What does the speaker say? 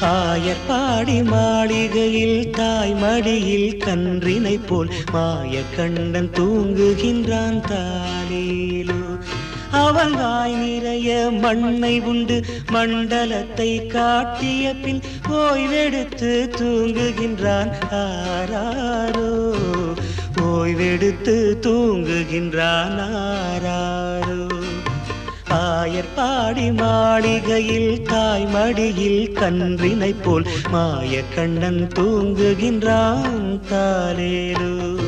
ஆயர்பாடி மாளிகையில் தாய் மடியில் கன்றினை போல் மாயக்கண்ணன் தூங்குகின்றான் தாலேலோ. அவன் வாய் நிறைய மண்ணை உண்டு மண்டலத்தை காட்டிய பின் ஓய்வெடுத்து தூங்குகின்றான் ஆராரோ. ஓய்வெடுத்து தூங்குகின்றான் ஆராரோ. ஆயர்பாடி மாளிகையில் தாய் மடியில் கன்றினை போல் மாயக்கண்ணன் தூங்குகின்றான் தாலேலோ.